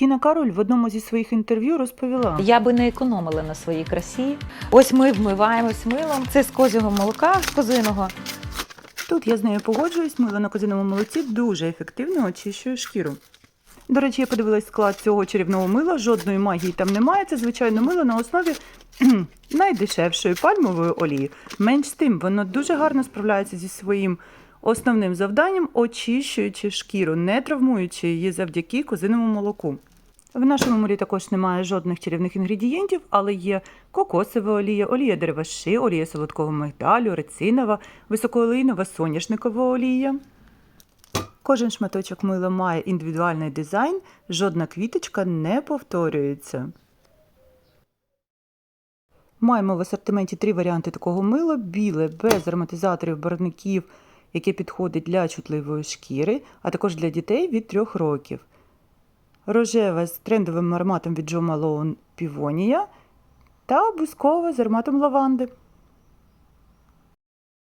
Тіна Кароль в одному зі своїх інтерв'ю розповіла: Я би не економила на своїй красі. Ось ми вмиваємось милом. Це з козього молока, з козиного. Тут я з нею погоджуюсь, мило на козиному молоці дуже ефективно очищує шкіру. До речі, я подивилась склад цього чарівного мила, жодної магії там немає. Це звичайне мило на основі найдешевшої пальмової олії. Менш з тим, воно дуже гарно справляється зі своїм основним завданням, очищуючи шкіру, не травмуючи її завдяки козиному молоку. В нашому милі також немає жодних чарівних інгредієнтів, але є кокосова олія, олія дереваши, олія солодкого мигдалю, рицинова, високоолейнова соняшникова олія. Кожен шматочок мила має індивідуальний дизайн, жодна квіточка не повторюється. Маємо в асортименті 3 варіанти такого мила. Біле, без ароматизаторів, барвників, яке підходить для чутливої шкіри, а також для дітей від 3 років. Рожеве з трендовим ароматом від Jo Malone Півонія та бузкове з ароматом лаванди.